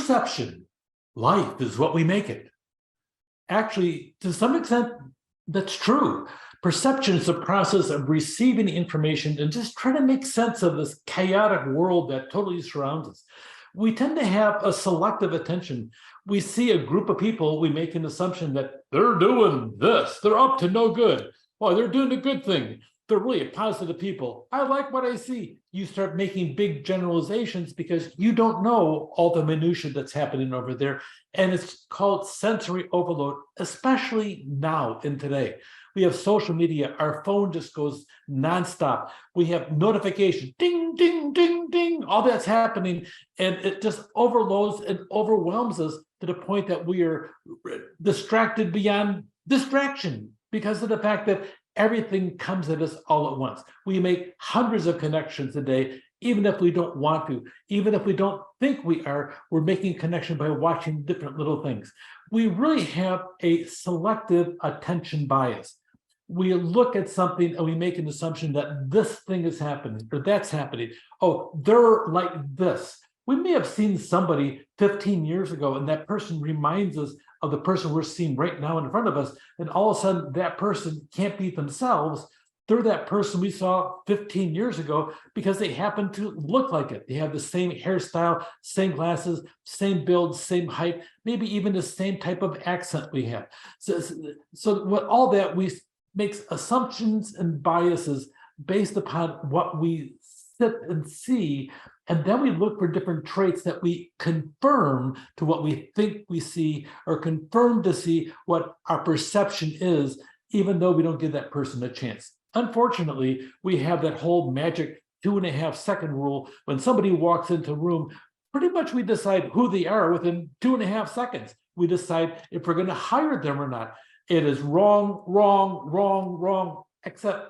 Perception. Life is what we make it. Actually, to some extent, that's true. Perception is the process of receiving information and just trying to make sense of this chaotic world that totally surrounds us. We tend to have a selective attention. We see a group of people, we make an assumption that they're doing this, they're up to no good. Well, they're doing a good thing. They're really positive people. I like what I see. You start making big generalizations because you don't know all the minutia that's happening over there. And it's called sensory overload, especially now in today. We have social media. Our phone just goes nonstop. We have notifications, ding, ding, ding, ding. All that's happening. And it just overloads and overwhelms us to the point that we are distracted beyond distraction because of the fact that everything comes at us all at once. We make hundreds of connections a day, even if we don't want to, even if we don't think we are, we're making a connection by watching different little things. We really have a selective attention bias. We look at something and we make an assumption that this thing is happening or that's happening. Oh, they're like this. We may have seen somebody 15 years ago and that person reminds us of the person we're seeing right now in front of us, and all of a sudden that person can't be themselves. They're that person we saw 15 years ago because they happen to look like it. They have the same hairstyle, same glasses, same build, same height, maybe even the same type of accent we have. So what all that we makes assumptions and biases based upon what we sit and see. And then we look for different traits that we confirm to what we think we see or confirm to see what our perception is, even though we don't give that person a chance. Unfortunately, we have that whole magic 2.5 second rule. When somebody walks into a room, pretty much we decide who they are within 2.5 seconds. We decide if we're going to hire them or not. It is wrong, wrong, wrong, wrong, except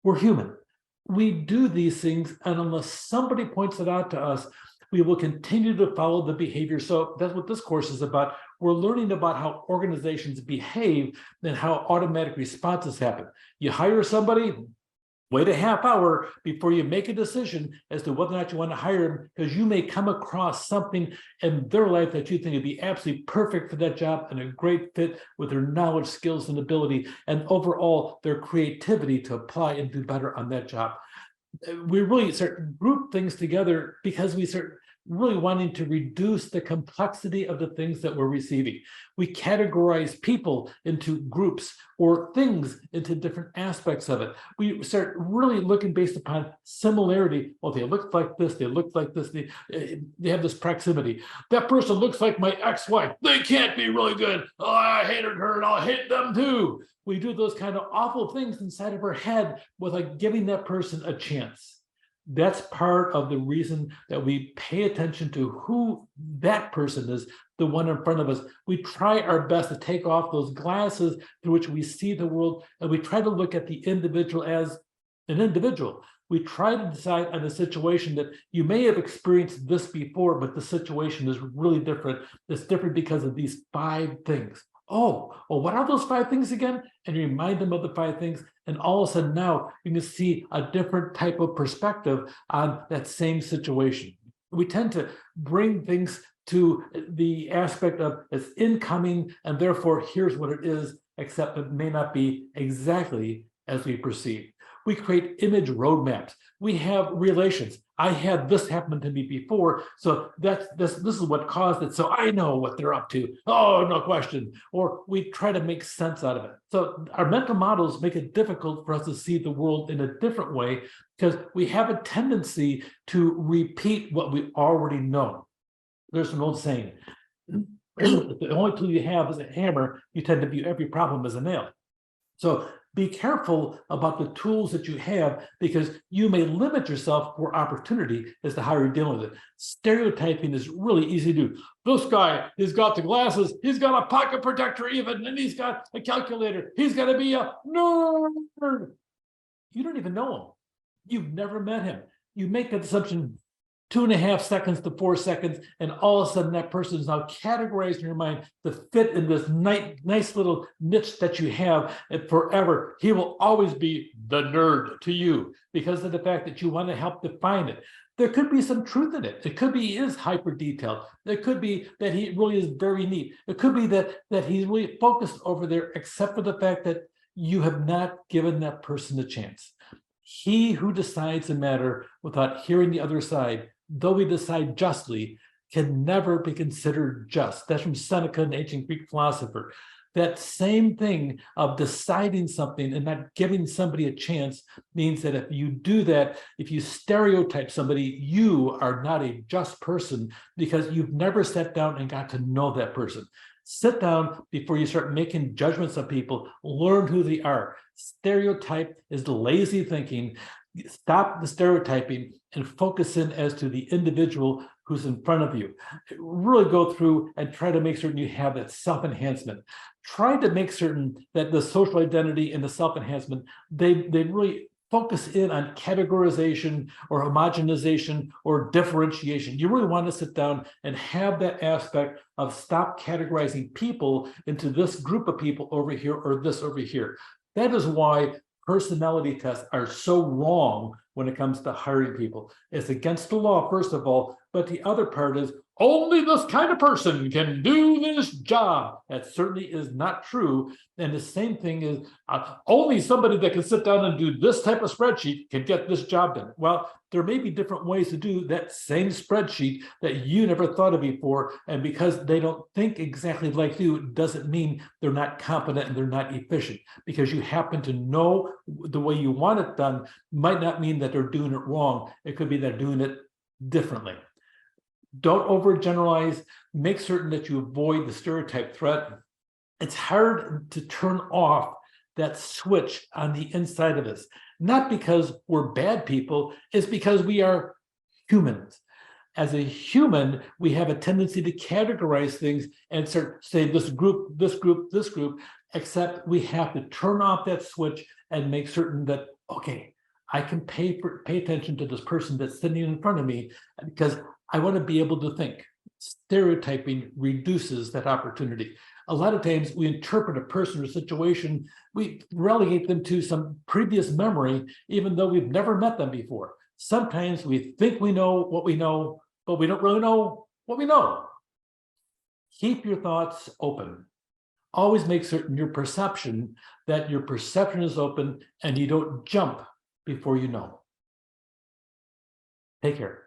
we're human. We do these things, and unless somebody points it out to us, we will continue to follow the behavior. So that's what this course is about. We're learning about how organizations behave and how automatic responses happen. You hire somebody, wait a half hour before you make a decision as to whether or not you want to hire them, because you may come across something in their life that you think would be absolutely perfect for that job and a great fit with their knowledge, skills, and ability, and overall their creativity to apply and do better on that job. We really start to group things together because we start really wanting to reduce the complexity of the things that we're receiving. We categorize people into groups or things into different aspects of it. We start really looking based upon similarity. Well, they look like this, they look like this, they have this proximity. That person looks like my ex-wife. They can't be really good. Oh, I hated her and I'll hate them too. We do those kind of awful things inside of our head without giving that person a chance. That's part of the reason that we pay attention to who that person is, the one in front of us. We try our best to take off those glasses through which we see the world, and we try to look at the individual as an individual. We try to decide on a situation that you may have experienced this before, but the situation is really different. It's different because of these 5 things. Oh, well, what are those 5 things again? And you remind them of the 5 things. And all of a sudden now you can see a different type of perspective on that same situation. We tend to bring things to the aspect of it's incoming, and therefore here's what it is, except it may not be exactly as we perceive. We create image roadmaps. We have relations. I had this happen to me before, so this is what caused it, so I know what they're up to. Oh, no question. Or we try to make sense out of it. So our mental models make it difficult for us to see the world in a different way because we have a tendency to repeat what we already know. There's an old saying, if the only tool you have is a hammer, you tend to view every problem as a nail. So be careful about the tools that you have because you may limit yourself for opportunity as to how you're dealing with it. Stereotyping is really easy to do. This guy, he's got the glasses, he's got a pocket protector even, and he's got a calculator. He's got to be a nerd. You don't even know him. You've never met him. You make that assumption 2.5 seconds to 4 seconds, and all of a sudden that person is now categorized in your mind to fit in this nice little niche that you have, and forever he will always be the nerd to you because of the fact that you want to help define it. There could be some truth in it. It could be he is hyper detailed. It could be that he really is very neat. It could be that he's really focused over there, except for the fact that you have not given that person a chance. He who decides a matter without hearing the other side, though he decide justly, can never be considered just. That's from Seneca, an ancient Greek philosopher. That same thing of deciding something and not giving somebody a chance means that if you do that, if you stereotype somebody, you are not a just person because you've never sat down and got to know that person. Sit down before you start making judgments of people. Learn who they are. Stereotype is lazy thinking. Stop the stereotyping and focus in as to the individual who's in front of you. Really go through and try to make certain you have that self-enhancement. Try to make certain that the social identity and the self-enhancement, they really focus in on categorization or homogenization or differentiation. You really want to sit down and have that aspect of stop categorizing people into this group of people over here or this over here. That is why personality tests are so wrong when it comes to hiring people. It's against the law, first of all, but the other part is only this kind of person can do this job. That certainly is not true. And the same thing is only somebody that can sit down and do this type of spreadsheet can get this job done. Well, there may be different ways to do that same spreadsheet that you never thought of before. And because they don't think exactly like you, doesn't mean they're not competent and they're not efficient. Because you happen to know the way you want it done might not mean that they're doing it wrong. It could be they're doing it differently. Don't overgeneralize. Make certain that you avoid the stereotype threat. It's hard to turn off that switch on the inside of us, not because we're bad people, it's because we are humans. As a human, we have a tendency to categorize things and start say this group, this group, this group, except we have to turn off that switch and make certain that, okay, I can pay attention to this person that's sitting in front of me because I want to be able to think. Stereotyping reduces that opportunity. A lot of times we interpret a person or situation, we relegate them to some previous memory, even though we've never met them before. Sometimes we think we know what we know, but we don't really know what we know. Keep your thoughts open. Always make certain your perception is open and you don't jump before you know. Take care.